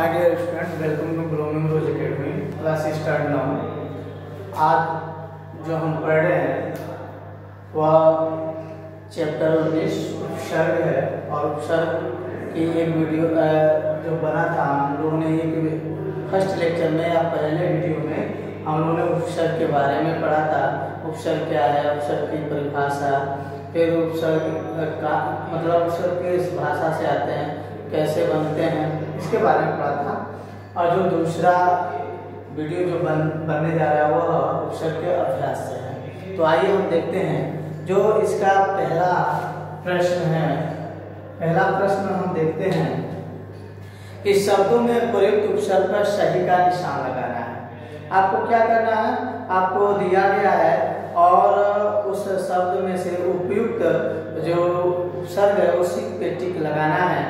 My dear student, welcome to Grow Numerous Academy. Class start now. आज जो हम पढ़ रहे हैं वह चैप्टर 19 उपसर्ग है और उपसर्ग की एक वीडियो जो बना था हम लोगों ने एक फर्स्ट लेक्चर में या पहले वीडियो में हम लोगों ने उपसर्ग के बारे में पढ़ा था। उपसर्ग क्या है, उपसर्ग की परिभाषा, फिर उपसर्ग का मतलब उपसर्ग किस भाषा से आते हैं, कैसे बनते हैं, इसके बारे में पढ़ा था। और जो दूसरा वीडियो जो बनने जा रहा है वह उपसर्ग के अभ्यास से है। तो आइए हम देखते हैं जो इसका पहला प्रश्न है। पहला प्रश्न हम देखते हैं कि शब्दों में प्रयुक्त उपसर्ग पर सही का निशान लगाना है। आपको क्या करना है, आपको दिया गया है और उस शब्द में से उपयुक्त जो उपसर्ग है उसी पे टिक लगाना है।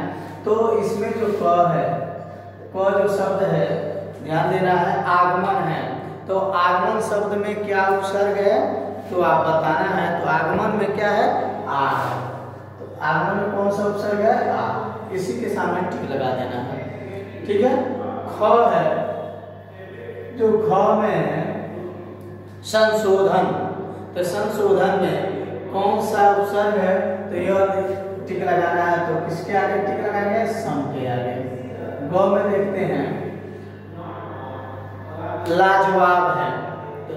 तो इसमें जो क है, क जो शब्द है, ध्यान देना है, आगमन है। तो आगमन शब्द में क्या उपसर्ग है तो आप बताना है। तो आगमन में क्या है, आ है। तो आगमन में कौन सा उपसर्ग है, आ। इसी के सामने टिक लगा देना है, ठीक है। ख है, जो ख में संशोधन, तो संशोधन में कौन सा उपसर्ग है तो यह टिक लगाना है। तो किसके आगे टिक लगाएंगे, सम के आगे। ग में देखते हैं लाजवाब है, तो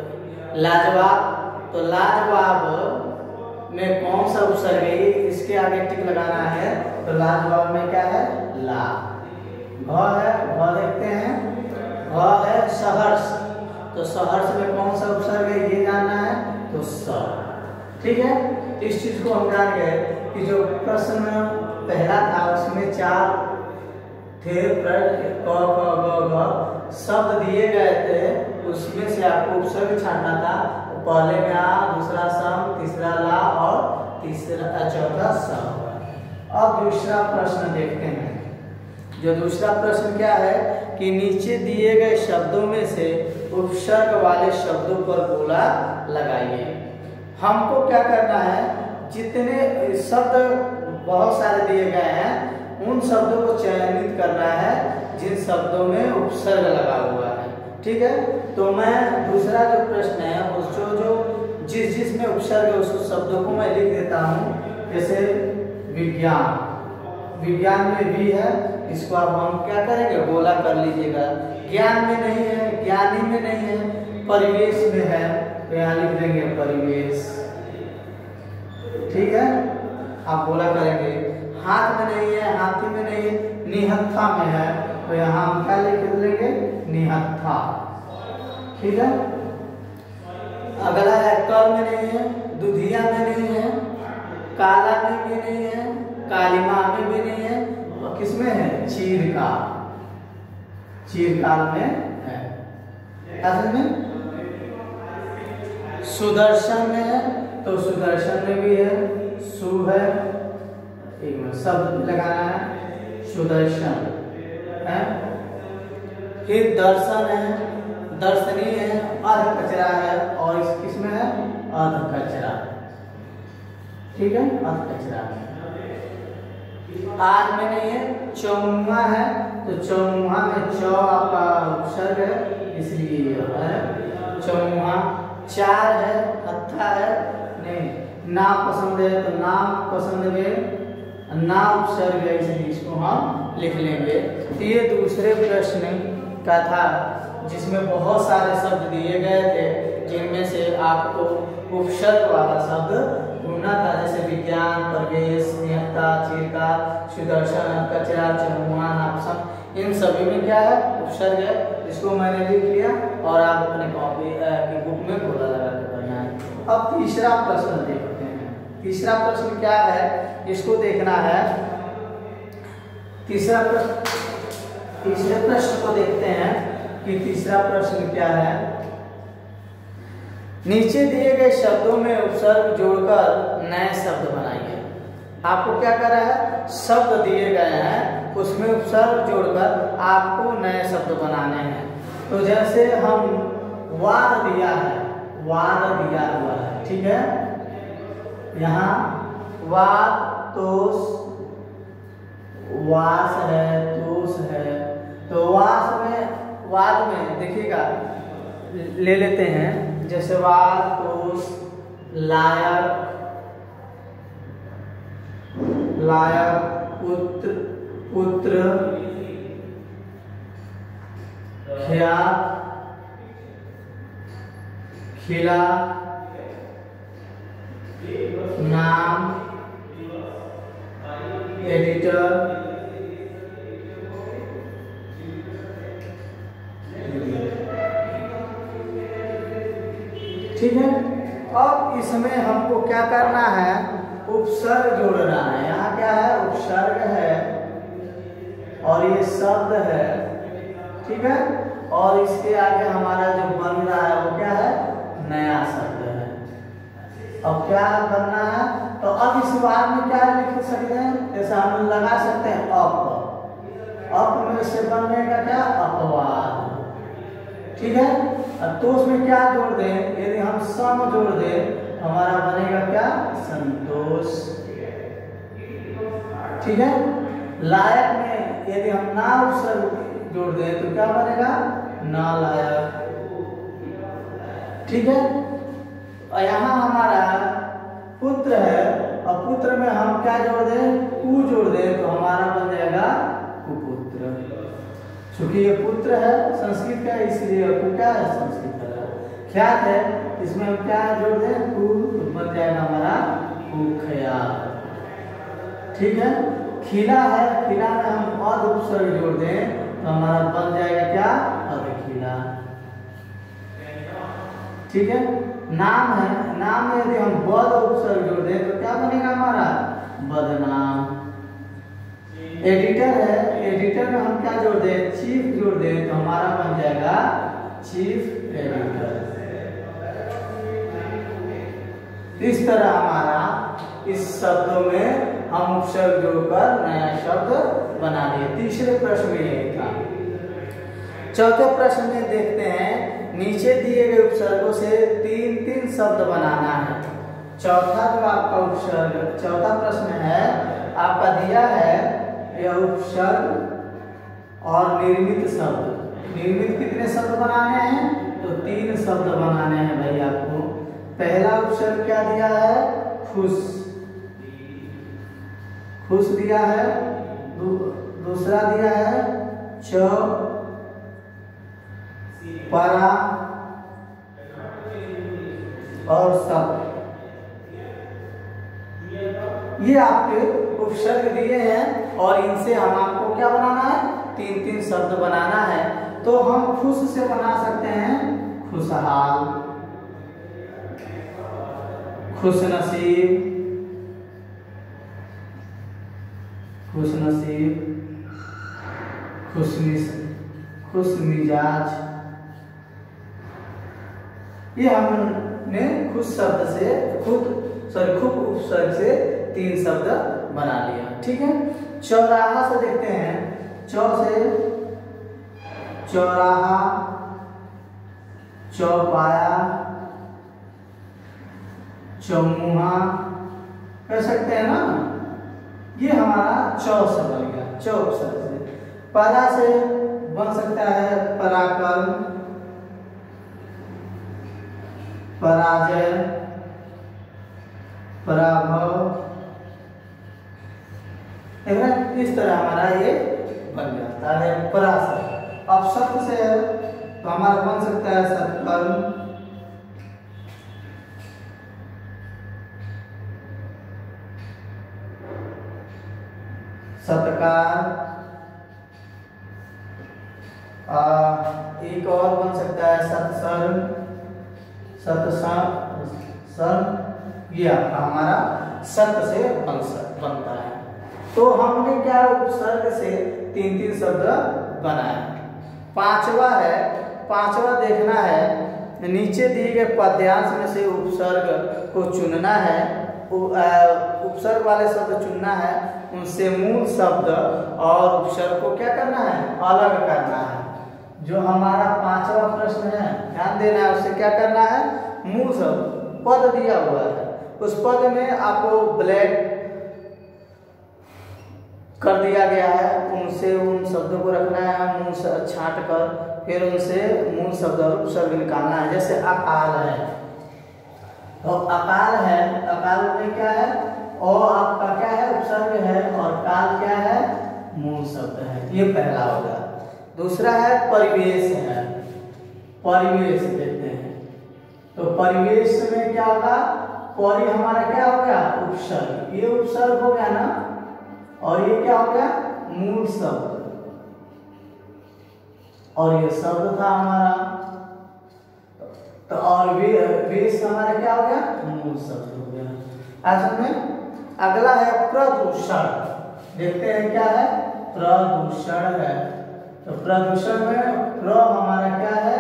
लाजवाब, तो लाजवाब में कौन सा उपसर्ग है, इसके आगे टिक लगाना है। तो लाजवाब में क्या है, ला। घ है, घ देखते हैं, घ है सहर्ष, तो सहर्ष में कौन सा उपसर्ग है ये जानना है। तो स, ठीक है। इस चीज को हम जान गए कि जो प्रश्न पहला था उसमें 4 थे क ख ग शब्द दिए गए थे, उसमें से आपको उपसर्ग छांटना था। तो पहले में आ, दूसरा सम, तीसरा ला और चौथा स। अब दूसरा प्रश्न देखते हैं। जो दूसरा प्रश्न क्या है कि नीचे दिए गए शब्दों में से उपसर्ग वाले शब्दों पर गोला लगाइए। हमको क्या करना है, जितने शब्द बहुत सारे दिए गए हैं उन शब्दों को चयनित करना है जिन शब्दों में उपसर्ग लगा हुआ है, ठीक है। तो मैं दूसरा जो प्रश्न है उस जो जिसमें उपसर्ग है उस शब्दों को मैं लिख देता हूँ। जैसे विज्ञान, विज्ञान में भी है, इसको अब हम क्या करेंगे, गोला कर लीजिएगा। ज्ञान में नहीं है, ज्ञानी में नहीं है, परिवेश में है, तो यहाँ लिख देंगे परिवेश, ठीक है। आप गोला करेंगे। हाथ में नहीं है, हाथी में नहीं है, निहत्था में है, तो यहाँ हम क्या लिख देंगे, निहत्था, ठीक है। अगला है कल में नहीं है, दुधिया में नहीं है, काला में भी नहीं है, कालिमा में भी नहीं है, और किसमें है, चीरकाल, चीरकाल में है। असल में सुदर्शन में है, तो सुदर्शन में भी है, सु है, एक मिनट शब्द लगाना है, सुदर्शन है। फिर दर्शन है, दर्शनी है, अर्ध कचरा है, और इस किसमें है, अर्ध कचरा, ठीक है, अर्ध कचरा में। आज में नहीं है, चौमुहा है, तो चौमुहा में चौ आपका उपसर्ग है इसलिए है चौमुहा। चार है, हत्था है, नहीं, ना पसंद है, तो नाम पसंद में ना उपसर्ग है इसलिए इसको हम लिख लेंगे। तो ये दूसरे प्रश्न का था जिसमें बहुत सारे शब्द दिए गए थे जिनमें से आपको उपसर्ग वाला शब्द ढूंढना था। जैसे विज्ञान, परिवेश, निहत्था, चीरकाल, सुदर्शन, कचरा, चौमुहा, नापसंद, इन सभी में क्या है, उपसर्ग है। इसको मैंने लिख लिया और आप अपने कॉपी की बुक में गोला लगा के पढ़ना है। अब तीसरा प्रश्न देखते हैं। तीसरा प्रश्न क्या है इसको देखना है। तीसरे प्रश्न को देखते हैं कि तीसरा प्रश्न क्या है। नीचे दिए गए शब्दों में उपसर्ग जोड़कर नए शब्द बनाइए। आपको क्या करना है, शब्द दिए गए हैं उसमें उपसर्ग जोड़कर आपको नए शब्द बनाने हैं। तो जैसे हम वार दिया है, वार दिया हुआ है, ठीक है। यहाँ वार, तोष, वास है, तोष है, तो तो वाद में देखिएगा, ले लेते हैं जैसे वाद, तोष, लायक, पुत्र, ख्यात, खिला, नाम, एडिटर, ठीक है। अब इसमें हमको क्या करना है, उपसर्ग जोड़ना है। यहाँ क्या है, उपसर्ग है और ये शब्द है, ठीक है। और इसके आगे हमारा जो बन रहा है वो क्या है, नया शब्द है। अब क्या करना है, तो अब इस बार में क्या लिख सकते हैं, जैसे हम लगा सकते हैं अप में से बनने का क्या, अपवाद, ठीक है। तो उसमें क्या जोड़ दें, यदि हम सम जोड़ दें हमारा बनेगा क्या, संतोष, ठीक है। लायक में यदि हम ना उपसर्ग जोड़ दें तो क्या बनेगा, नालायक, ठीक है। और यहाँ हमारा पुत्र है और पुत्र में हम क्या जोड़ दें, कु जोड़ दें तो हमारा बन जाएगा कुपुत्र। चूंकि ये पुत्र है संस्कृत का, इसलिए कु क्या है, संस्कृत का। ख्यात है, इसमें हम क्या जोड़ दें, कु, तो बन जाएगा हमारा कुख्यात, ठीक है। खिला है, खिला में हम अध उपसर्ग जोड़ दें तो हमारा बन जाएगा क्या, अधखिला, ठीक है। नाम है, नाम में यदि हम बद उपसर्ग जोड़ दें तो क्या बनेगा हमारा, बदनाम। एडिटर है, एडिटर में हम क्या जोड़ दें, चीफ जोड़ दें तो हमारा बन जाएगा चीफ एडिटर। इस तरह हमारा इस शब्दों में हम उपसर्ग जोड़कर नया शब्द बना लिए। तीसरे प्रश्न में यही था। चौथे प्रश्न में देखते हैं, नीचे दिए गए उपसर्गों से तीन शब्द बनाना है। चौथा जो आपका उपसर्ग, चौथा प्रश्न है आपका दिया है, यह उपसर्ग और निर्मित शब्द। निर्मित कितने शब्द बनाने हैं, तो 3 शब्द बनाने हैं भाई आपको। पहला उपसर्ग क्या दिया है, खुश, खुश दिया है। दूसरा दिया है च, परा और सब। ये आपके उपसर्ग दिए हैं और इनसे हम आपको क्या बनाना है, 3 शब्द बनाना है। तो हम खुश से बना सकते हैं खुशहाल, खुशनसीब, खुशमिजाज। ये हमने खुश शब्द से खूब उपसर्ग से 3 शब्द बना लिया, ठीक है। चौराहा से देखते हैं, चौ से चौराहा, चौपाया, चौमुहा कर सकते हैं ना। ये हमारा चौ से बन गया, चौ उपसर्ग से। परा से बन सकता है पराक्रम, पराजय, पराभव। इस तरह हमारा ये बन जाता है परा से। अब सत्य से तो हमारा बन सकता है सत्कर्म, सत्कार। एक और बन सकता है सत्सर्ग, ये आपका हमारा सत्य से बनता है। तो हमने क्या उपसर्ग से 3 शब्द बनाए। पांचवा देखना है, नीचे दिए गए पद्यांश में से उपसर्ग को चुनना है। उपसर्ग वाले शब्द चुनना है, उनसे मूल शब्द और उपसर्ग को क्या करना है, अलग करना है। जो हमारा 5वां प्रश्न है, ध्यान देना है, उससे क्या करना है, मूल शब्द पद दिया हुआ है, उस पद में आपको ब्लैक कर दिया गया है, उनसे उन शब्दों को रखना है मुंह से छांट कर, फिर उनसे मूल शब्द और उपसर्ग निकालना है। जैसे अकाल है, तो अकाल है, अकाल में क्या है, ओ आपका क्या है, उपसर्ग है, और काल क्या है, मूल शब्द है। ये पहला हो गया। दूसरा है परिवेश है, परिवेश देखते हैं, तो परिवेश में क्या होगा, परि हमारा क्या हो गया, उपसर्ग, ये उपसर्ग हो गया ना, और ये क्या हो गया, मूल शब्द, और ये शब्द था हमारा, तो और वेश हमारा क्या हो गया, मूल शब्द हो गया। ऐसे में अगला है प्रदूषण, देखते हैं क्या है, प्रदूषण है, तो प्रदूषण में प्र हमारा क्या है,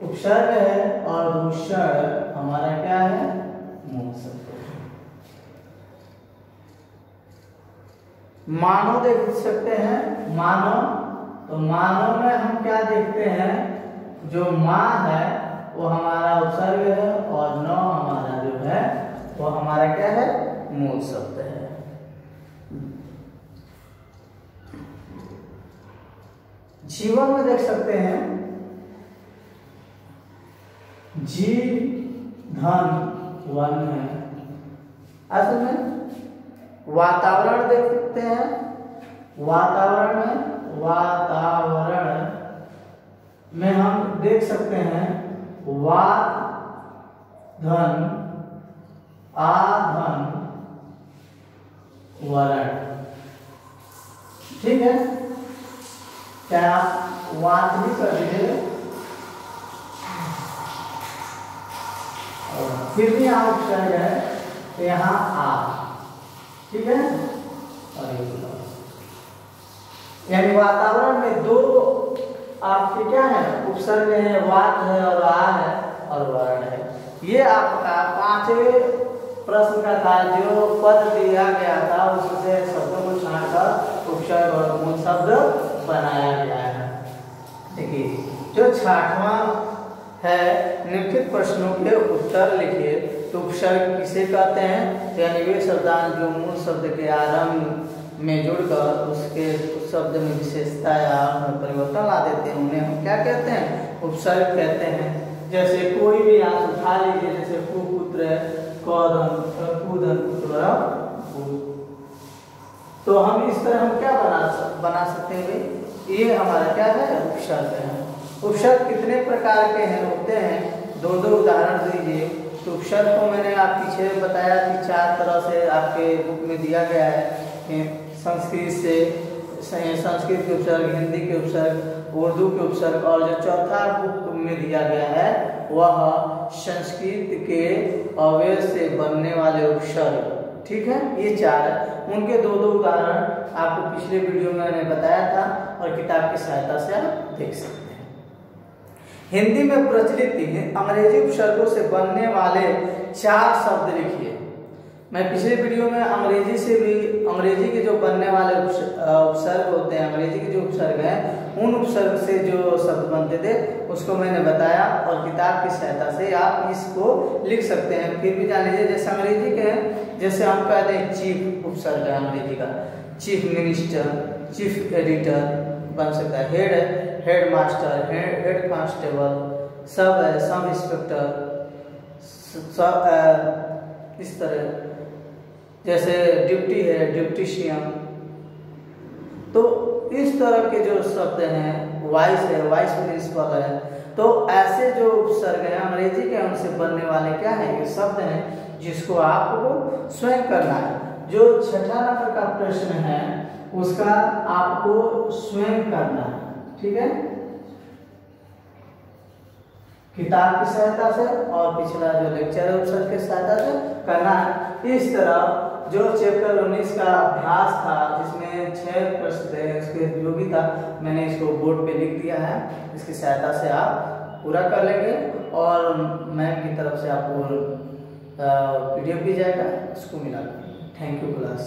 उपसर्ग है, और दूषण हमारा क्या है, मूल शब्द। मानव देख सकते हैं, मानव, तो मानव में हम क्या देखते हैं, जो माँ है वो हमारा उपसर्ग है, और न हमारा जो है वो हमारा क्या है, मूल शब्द है। जीवन में देख सकते हैं, जी धन वन है। असल में वातावरण देख सकते हैं, वातावरण में हम देख सकते हैं वा धन आ धन वरण, ठीक है, क्या आप वात भी कर दीजिए, फिर भी यहाँ उपसर्ग है, तो यहाँ आ, ठीक है, यानी वातावरण में दो आपके क्या है, उपसर्ग है, वात है, और आ है, और वर्ण है। ये आपका पांचवें प्रश्न का था, जो पद दिया गया था उससे शब्दों को छांटकर उपसर्ग और मूल शब्द बनाया गया है। देखिए, जो 6वां है, निम्नलिखित प्रश्नों के उत्तर लिखिए। तो उपसर्ग किसे कहते हैं, यानी वे शब्दांश जो मूल शब्द के आरंभ में जुड़कर उसके उस शब्द में विशेषता या परिवर्तन ला देते हैं, उन्हें हम क्या कहते हैं, उपसर्ग कहते हैं। जैसे कोई भी आप उठा लीजिए, जैसे कुपुत्र, कौधन, कूधन, पुत्र, तो हम इस तरह हम क्या बना सकते हैं, ये हमारा क्या है, उपसर्ग है। उपसर्ग कितने प्रकार के हैं, होते हैं, दो उदाहरण दीजिए। तो उपसर्ग को मैंने आप पीछे बताया कि 4 तरह से आपके बुक में दिया गया है, संस्कृत से, संस्कृत के उपसर्ग, हिंदी के उपसर्ग, उर्दू के उपसर्ग, और जो चौथा बुक में दिया गया है वह संस्कृत के अवयव से बनने वाले उपसर्ग, ठीक है, ये 4 है। उनके 2 उदाहरण आपको पिछले वीडियो में मैंने बताया था, और किताब की सहायता से आप देख सकते हैं। हिंदी में प्रचलित अंग्रेजी उपसर्गों से बनने वाले 4 शब्द लिखिए। मैं पिछले वीडियो में अंग्रेजी के जो बनने वाले उपसर्ग होते हैं, अंग्रेजी के जो उपसर्ग हैं, उन उपसर्ग से जो शब्द बनते थे उसको मैंने बताया, और किताब की सहायता से आप इसको लिख सकते हैं। फिर भी जान लीजिए, जैसे अंग्रेजी के हैं, जैसे हम कहते हैं चीफ उपसर्ग है अंग्रेजी का, चीफ मिनिस्टर, चीफ एडिटर बन सकता है, head master, head constable, sub inspector, इस तरह, जैसे ड्यूटी है, ड्यूटिशियन। तो इस तरह के जो शब्द हैं, वाइस है, वाइस प्रिंसिपल है, तो ऐसे जो उपसर्ग हैं अंग्रेजी के, उनसे बनने वाले क्या है, ये शब्द हैं, जिसको आपको स्वयं करना है। जो 6ठा नंबर का प्रश्न है उसका आपको स्वयं करना है, ठीक है, किताब की सहायता से, और पिछला जो लेक्चर है उपसर्ग की सहायता से करना है। इस तरह जो चैप्टर 19 का अभ्यास था, जिसमें 6 प्रश्न थे, उसके जो भी था मैंने इसको बोर्ड पे लिख दिया है, इसकी सहायता से आप पूरा कर लेंगे, और मैम की तरफ से आपको PDF भी जाएगा, उसको मिला। Thank you class.